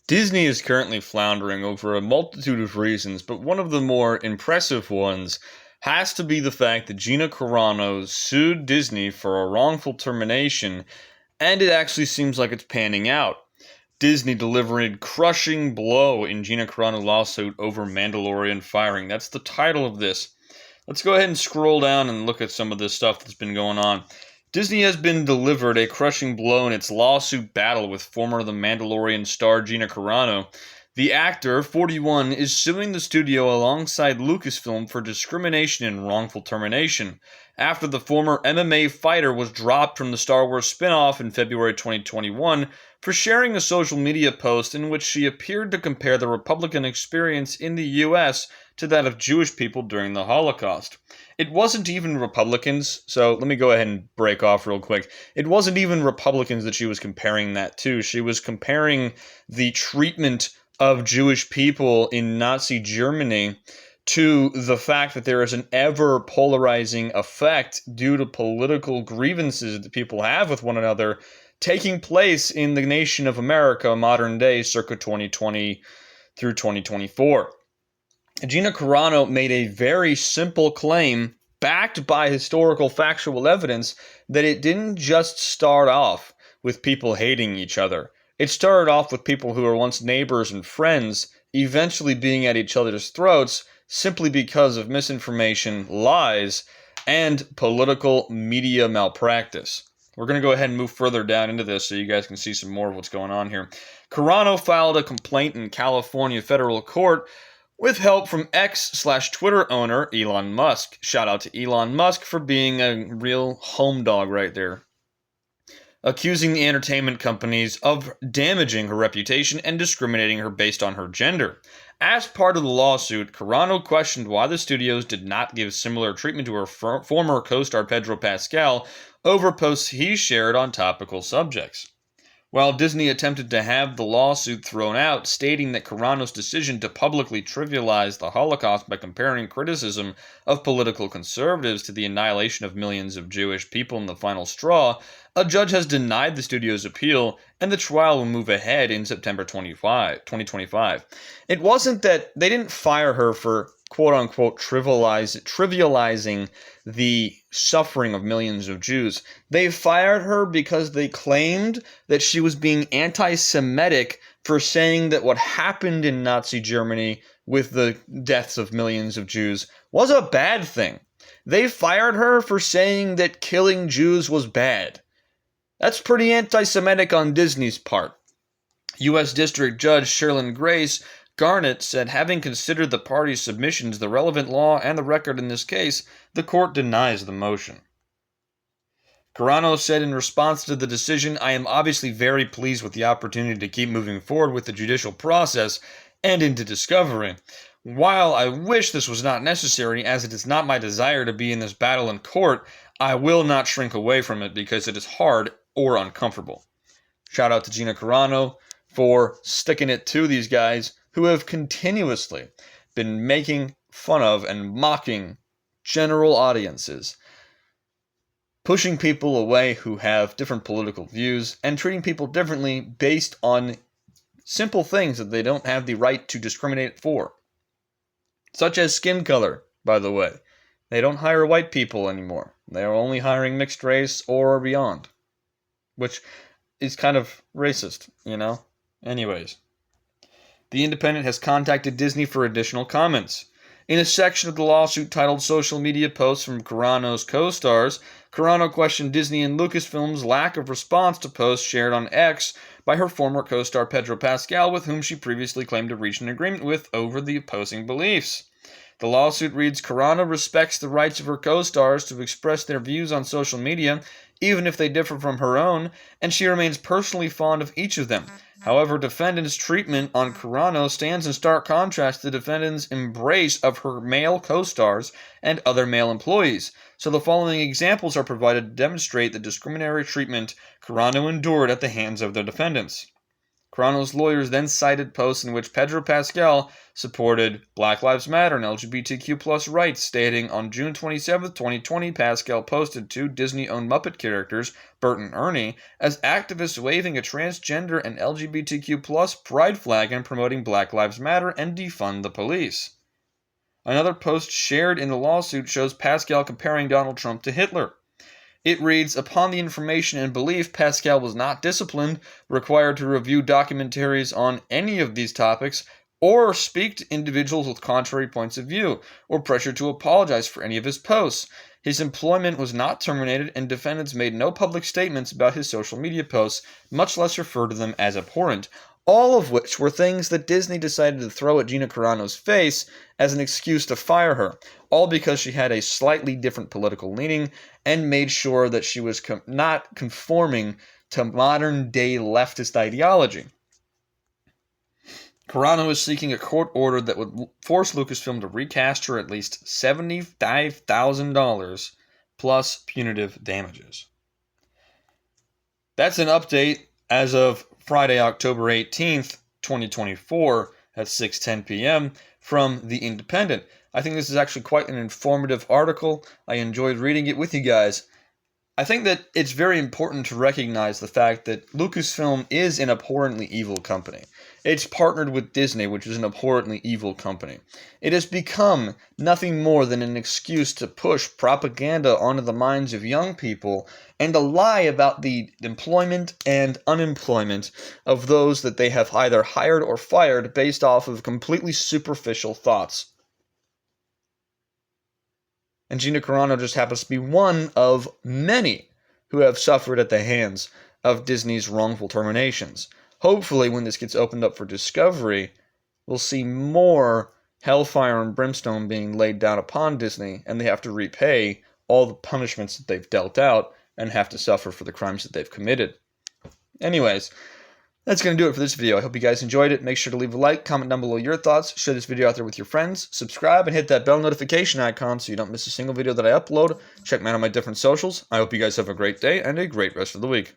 Disney is currently floundering over a multitude of reasons, but one of the more impressive ones has to be the fact that Gina Carano sued Disney for a wrongful termination, and it actually seems like it's panning out. Disney delivering a crushing blow in Gina Carano's lawsuit over Mandalorian firing. That's the title of this. Let's go ahead and scroll down and look at some of this stuff that's been going on. Disney has been delivered a crushing blow in its lawsuit battle with former The Mandalorian star Gina Carano. The actor, 41, is suing the studio alongside Lucasfilm for discrimination and wrongful termination after the former MMA fighter was dropped from the Star Wars spin-off in February 2021 for sharing a social media post in which she appeared to compare the Republican experience in the U.S. to that of Jewish people during the Holocaust. It wasn't even Republicans, so let me go ahead and break off real quick. It wasn't even Republicans that she was comparing that to. She was comparing the treatment of Jewish people in Nazi Germany to the fact that there is an ever polarizing effect due to political grievances that people have with one another taking place in the nation of America modern day circa 2020 through 2024. Gina Carano made a very simple claim backed by historical factual evidence that it didn't just start off with people hating each other. It started off with people who were once neighbors and friends eventually being at each other's throats simply because of misinformation, lies, and political media malpractice. We're going to go ahead and move further down into this so you guys can see some more of what's going on here. Carano filed a complaint in California federal court with help from X/Twitter owner Elon Musk. Shout out to Elon Musk for being a real home dog right there. Accusing the entertainment companies of damaging her reputation and discriminating her based on her gender. As part of the lawsuit, Carano questioned why the studios did not give similar treatment to her former co-star Pedro Pascal over posts he shared on topical subjects. While Disney attempted to have the lawsuit thrown out, stating that Carano's decision to publicly trivialize the Holocaust by comparing criticism of political conservatives to the annihilation of millions of Jewish people in the final straw, a judge has denied the studio's appeal, and the trial will move ahead in September 2025. It wasn't that they didn't fire her for quote-unquote trivializing the suffering of millions of Jews. They fired her because they claimed that she was being anti-Semitic for saying that what happened in Nazi Germany with the deaths of millions of Jews was a bad thing. They fired her for saying that killing Jews was bad. That's pretty anti-Semitic on Disney's part. U.S. District Judge Sherlyn Grace Garnett said, having considered the parties' submissions, the relevant law, and the record in this case, the court denies the motion. Carano said in response to the decision, I am obviously very pleased with the opportunity to keep moving forward with the judicial process and into discovery. While I wish this was not necessary, as it is not my desire to be in this battle in court, I will not shrink away from it because it is hard or uncomfortable. Shout out to Gina Carano for sticking it to these guys who have continuously been making fun of and mocking general audiences, pushing people away who have different political views, and treating people differently based on simple things that they don't have the right to discriminate for. Such as skin color, by the way. They don't hire white people anymore. They are only hiring mixed race or beyond, which is kind of racist, you know? Anyways. The Independent has contacted Disney for additional comments. In a section of the lawsuit titled Social Media Posts from Carano's Co-Stars, Carano questioned Disney and Lucasfilm's lack of response to posts shared on X by her former co-star Pedro Pascal, with whom she previously claimed to reach an agreement with over the opposing beliefs. The lawsuit reads, Carano respects the rights of her co-stars to express their views on social media, even if they differ from her own, and she remains personally fond of each of them. However, defendant's treatment on Carano stands in stark contrast to the defendant's embrace of her male co-stars and other male employees. So the following examples are provided to demonstrate the discriminatory treatment Carano endured at the hands of the defendants. Carano's lawyers then cited posts in which Pedro Pascal supported Black Lives Matter and LGBTQ+ rights, stating on June 27, 2020, Pascal posted two Disney-owned Muppet characters, Bert and Ernie, as activists waving a transgender and LGBTQ+ pride flag and promoting Black Lives Matter and defund the police. Another post shared in the lawsuit shows Pascal comparing Donald Trump to Hitler. It reads, upon the information and belief, Pascal was not disciplined, required to review documentaries on any of these topics, or speak to individuals with contrary points of view, or pressured to apologize for any of his posts. His employment was not terminated, and defendants made no public statements about his social media posts, much less refer to them as abhorrent. All of which were things that Disney decided to throw at Gina Carano's face as an excuse to fire her, all because she had a slightly different political leaning and made sure that she was not conforming to modern-day leftist ideology. Carano is seeking a court order that would force Lucasfilm to recast her at least $75,000 plus punitive damages. That's an update as of Friday, October 18th, 2024 at 6:10 p.m. from The Independent. I think this is actually quite an informative article. I enjoyed reading it with you guys. I think that it's very important to recognize the fact that Lucasfilm is an abhorrently evil company. It's partnered with Disney, which is an abhorrently evil company. It has become nothing more than an excuse to push propaganda onto the minds of young people and to lie about the employment and unemployment of those that they have either hired or fired based off of completely superficial thoughts. And Gina Carano just happens to be one of many who have suffered at the hands of Disney's wrongful terminations. Hopefully, when this gets opened up for discovery, we'll see more hellfire and brimstone being laid down upon Disney, and they have to repay all the punishments that they've dealt out and have to suffer for the crimes that they've committed. Anyways, that's going to do it for this video. I hope you guys enjoyed it. Make sure to leave a like, comment down below your thoughts, share this video out there with your friends, subscribe, and hit that bell notification icon so you don't miss a single video that I upload. Check me out on my different socials. I hope you guys have a great day and a great rest of the week.